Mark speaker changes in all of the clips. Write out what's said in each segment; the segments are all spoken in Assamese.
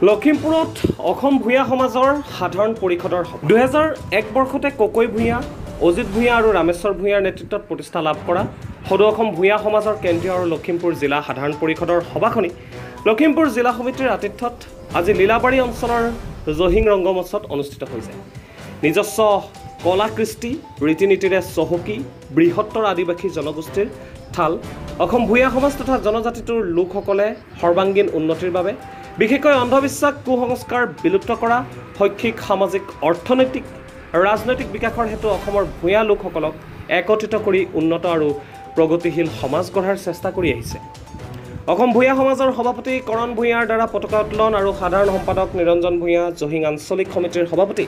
Speaker 1: লখিমপুৰত অসম ভূঞা সমাজৰ সাধাৰণ পৰিষদৰ 2001 বৰ্ষতে ককৈ ভূঞা, অজিত ভূঞা আৰু ৰামেশ্বৰ ভূঞাৰ নেতৃত্বত প্ৰতিষ্ঠা লাভ কৰা সদৌ অসম ভূঞা সমাজৰ কেন্দ্ৰীয় আৰু লখিমপুৰ জিলা সাধাৰণ পৰিষদৰ সভাখনি লখিমপুৰ জিলা সমিতিৰ আতিথ্যত আজি লীলাবাৰী অঞ্চলৰ জহিং ৰংগমঞ্চত অনুষ্ঠিত হৈছে। নিজস্ব কলা কৃষ্টি ৰীতি নীতিৰে চহকী বৃহত্তৰ আদিবাসী জনগোষ্ঠীৰ ঠাল অসম ভূঞা সমাজ তথা জনজাতিটোৰ লোকসকলে সৰ্বাংগীন উন্নতিৰ বাবে বিশেষকৈ অন্ধবিশ্বাস কুসংস্কাৰ বিলুপ্ত কৰা শৈক্ষিক সামাজিক অৰ্থনৈতিক ৰাজনৈতিক বিকাশৰ হেতু অসমৰ ভূঞা লোকসকলক একত্ৰিত কৰি উন্নত আৰু প্ৰগতিশীল সমাজ গঢ়াৰ চেষ্টা কৰি আহিছে। অসম ভূঞা সমাজৰ সভাপতি কৰণ ভূঞাৰ দ্বাৰা পতাকা উত্তোলন আৰু সাধাৰণ সম্পাদক নিৰঞ্জন ভূঞা, জহিং আঞ্চলিক সমিতিৰ সভাপতি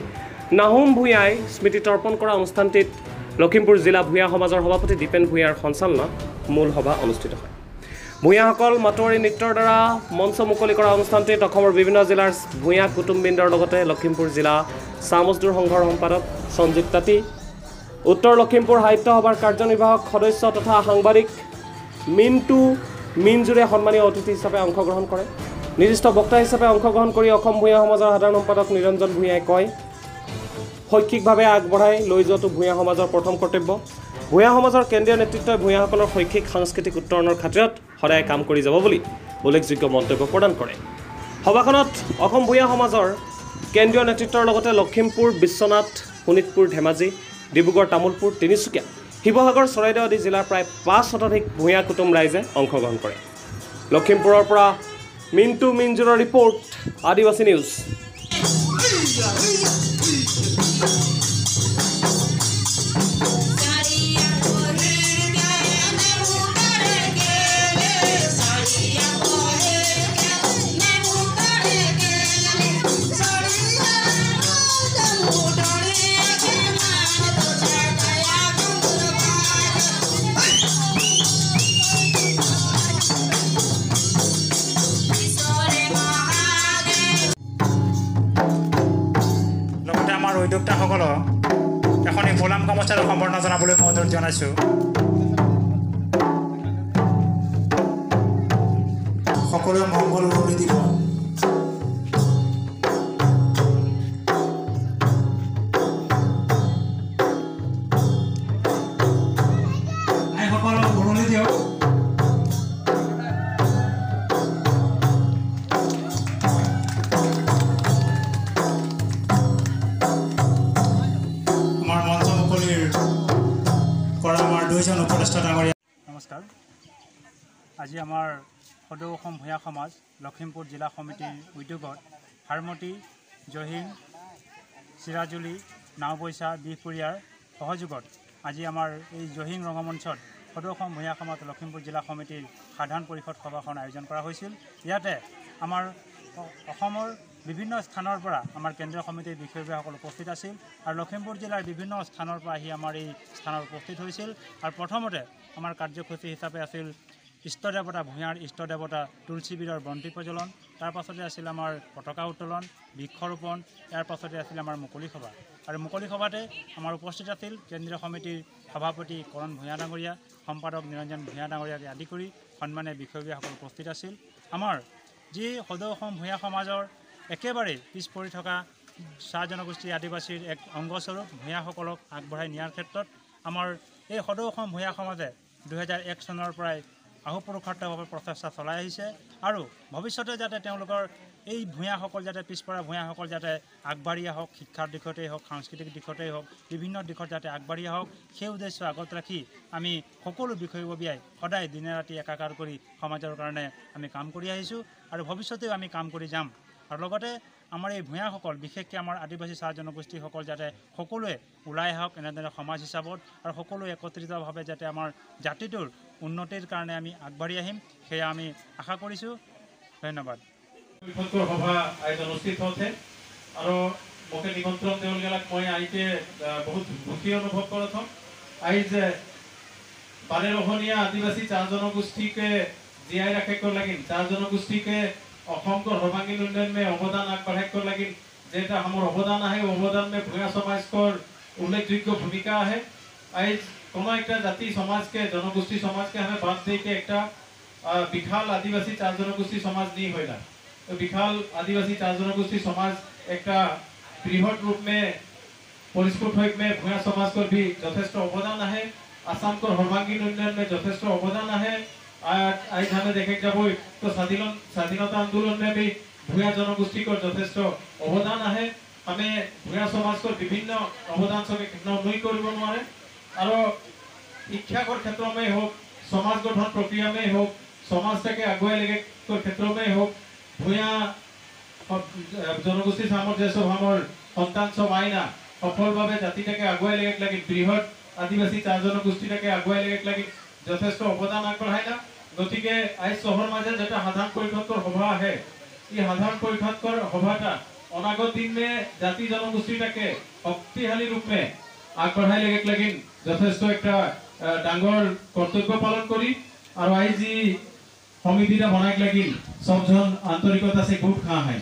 Speaker 1: নাহোম ভূঞাই স্মৃতি তৰ্পণ কৰা অনুষ্ঠানটিত লখিমপুৰ জিলা ভূঞা সমাজৰ সভাপতি দীপেন ভূঞাৰ সঞ্চালনত মূল সভা অনুষ্ঠিত হয়। ভূঞাসকল মাতোৱাৰী নৃত্যৰ দ্বাৰা মঞ্চ মুকলি কৰা অনুষ্ঠানটিত অসমৰ বিভিন্ন জিলাৰ ভূঞা কুটুমবৃন্দৰ লগতে লখিমপুৰ জিলা চাহ মজদুৰ সংঘৰ সম্পাদক সঞ্জিত তাঁতী, উত্তৰ লখিমপুৰ সাহিত্য সভাৰ কাৰ্যনিৰ্বাহক সদস্য তথা সাংবাদিক মিণ্টু মিনজুৰে সন্মানীয় অতিথি হিচাপে অংশগ্ৰহণ কৰে। নিৰ্দিষ্ট বক্তা হিচাপে অংশগ্ৰহণ কৰি অসম ভূঞা সমাজৰ সাধাৰণ সম্পাদক নিৰঞ্জন ভূঞাই কয়, শৈক্ষিকভাৱে আগবঢ়াই লৈ যোৱাটো ভূঞা সমাজৰ প্ৰথম কৰ্তব্য। ভূঞা সমাজৰ কেন্দ্ৰীয় নেতৃত্বই ভূঞাসকলৰ শৈক্ষিক সাংস্কৃতিক উত্তৰণৰ খাতিৰত সদায় কাম কৰি যাব বুলি উল্লেখযোগ্য মন্তব্য প্ৰদান কৰে। সভাখনত অসম ভূঞা সমাজৰ কেন্দ্ৰীয় নেতৃত্বৰ লগতে লখিমপুৰ, বিশ্বনাথ, শোণিতপুৰ, ধেমাজি, ডিব্ৰুগড়, তামোলপুৰ, তিনিচুকীয়া, শিৱসাগৰ, চৰাইদেউ আদি জিলাৰ প্ৰায় 5 শতাধিক ভূঞা কুটুম ৰাইজে অংশগ্ৰহণ কৰে। লখিমপুৰৰ পৰা মিণ্টু মিনজুৰৰ ৰিপৰ্ট, আদিবাসী নিউজ।
Speaker 2: উদ্যোক্তাসকলক এখন ফলাম গামোচাৰ সম্বৰ্ধনা জনাবলৈ মই অনুৰোধ জনাইছোঁ। সকলোৱে মংগল কৰি দিব। আইসকলক বৰণি দিয়ক। নমস্কাৰ। আজি আমাৰ সদৌ অসম ভূঞা সমাজ লখিমপুৰ জিলা সমিতিৰ উদ্যোগত হাৰমতি, জহিং, চিৰাজুলি, নাওবৈচা, বিহপুৰীয়াৰ সহযোগত আজি আমাৰ এই জহিং ৰংগমঞ্চত সদৌ অসম ভূঞা সমাজ লখিমপুৰ জিলা সমিতিৰ সাধাৰণ পৰিষদ সভাখন আয়োজন কৰা হৈছিল। ইয়াতে আমাৰ অসমৰ বিভিন্ন স্থানৰ পৰা আমাৰ কেন্দ্ৰীয় সমিতিৰ বিষয়ববীয়াসকল উপস্থিত আছিল আৰু লখিমপুৰ জিলাৰ বিভিন্ন স্থানৰ পৰা আহি আমাৰ এই স্থানত উপস্থিত হৈছিল। আৰু প্ৰথমতে আমাৰ কাৰ্যসূচী হিচাপে আছিল ইষ্ট দেৱতা ভূঞাৰ ইষ্ট দেৱতা তুলসীবীৰৰ বন্তি প্ৰজ্বলন, তাৰ পাছতে আছিল আমাৰ পতাকা উত্তোলন, বৃক্ষৰোপণ, ইয়াৰ পাছতে আছিল আমাৰ মুকলি সভা। আৰু মুকলি সভাতে আমাৰ উপস্থিত আছিল কেন্দ্ৰীয় সমিতিৰ সভাপতি কৰণ ভূঞা ডাঙৰীয়া, সম্পাদক নিৰঞ্জন ভূঞা ডাঙৰীয়াকে আদি কৰি সন্মানীয় বিষয়ববীয়াসকল উপস্থিত আছিল। আমাৰ যি সদৌ অসম ভূঞা সমাজৰ একেবাৰে পিছ পৰি থকা চাহ জনগোষ্ঠী আদিবাসীৰ এক অংগস্বৰূপ ভূঞাসকলক আগবঢ়াই নিয়াৰ ক্ষেত্ৰত আমাৰ এই সদৌ অসম ভূঞা সমাজে 2001 চনৰ পৰাই আহুপুৰুষাৰ্থভাৱে প্ৰচেষ্টা চলাই আহিছে আৰু ভৱিষ্যতে যাতে তেওঁলোকৰ এই ভূঞাসকল যাতে পিছপৰা ভূঞাসকল যাতে আগবাঢ়ি আহক, শিক্ষাৰ দিশতেই হওক, সাংস্কৃতিক দিশতেই হওক, বিভিন্ন দিশত যাতে আগবাঢ়ি আহক, সেই উদ্দেশ্য আগত ৰাখি আমি সকলো বিষয়ববীয়াই সদায় দিনে ৰাতি একাকাৰ কৰি সমাজৰ কাৰণে আমি কাম কৰি আহিছোঁ আৰু ভৱিষ্যতেও আমি কাম কৰি যাম। আৰু লগতে আমাৰ এই ভূঞাসকল বিশেষকৈ আমাৰ আদিবাসী চাহ জনগোষ্ঠীসকল যাতে সকলোৱে ওলাই আহক এনেদৰে সমাজ হিচাপত আৰু সকলোৱে একত্ৰিতভাৱে যাতে আমাৰ জাতিটোৰ উন্নতিৰ কাৰণে আমি আগবাঢ়ি আহিম, সেয়া আমি আশা কৰিছোঁ। ধন্যবাদ।
Speaker 3: সভা আয়োজন অনুষ্ঠিত হৈছে আৰু মোকে নিমন্ত্ৰণ তেওঁলোক মই আইতে বহুত সুখী অনুভৱ করত আইজ বারেরোহনীয়া আদিবাসী চাহ জনগোষ্ঠীকে জীয়াই রাখিব লাগিল, চাহ জনগোষ্ঠীকে অসমको सर्वांगीण उन्नयन में अवदान आगबाढ़ाइको लगी जेटा हमार अवदान है अवदान में भूया समाज को उल्लेखযোগ্য भूमिका है। आज কোনো একটা জাতি সমাজকে জনগোষ্ঠী সমাজকে हमें बात दे के एक विशाल आदिवासी चार जनगोष्ठी समाज नहीं होइला विशाल आदिवासी चार जनगोष्ठी समाज एक बृहद रूप में परिस्फुट में भूया समाज को भी यथेष्ट अवदान है आसाम को सर्वांगीण उन्नयन में यथेष्ट अवदान है आज हमें देखे जब तो स्वाधीनता आंदोलन में भी भूया जनगोष्ठी को यथेष्ट अवदान है हमें भूया समाज को विभिन्न अवदान सके नई कर शिक्षाकर क्षेत्र में हो समाज गठन प्रक्रिया में हो समाज के आगुआ लेगे क्षेत्र में हो भूया जनगोष्ठी सामर्थ्य सभार सन्तान सब आईना सफल भावे जातिटाके आगुआ लेगे लगे बृहद आदिवासी चार जनगोष्ठी आगुआ लेगे लगे यथेष्ट अवदान आगबढ़ाइला गति के आज शहर माजे जेटा साधारण परिषदर सभा है ये साधारण परिषदर सभाटा अनागत दिन में जाति जनगोष्ठीटाके शक्तिशाली रूप में आगबढ़ाई लेगे लगे यथेष्ट एक डांगर कर्तव्य पालन करी और आज जी समितिटा बनाई लगे सबजन आंतरिकता से गोट खा है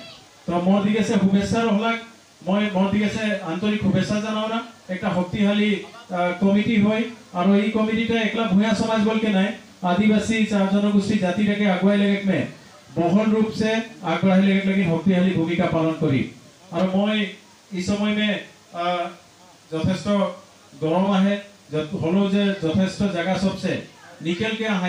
Speaker 3: तो मोर दिखे से शुभेच्छा रहा मैं मोर दिखे से आंतरिक शुभेच्छा जाना एक शक्तिशाली कमिटी है और ये कमिटीटा एकला भूया समाज बोल के ना आदिवासी चार जनगोष्ठी जातिटाके आगुआ लेगे में बहल रूप से आगबढ़ाई लेगे लगे शक्तिशाली भूमिका पालन करी और मैं इस समय में यथेष्ट गरम है हलो जे यथेष्ट जगह सबसे निकल के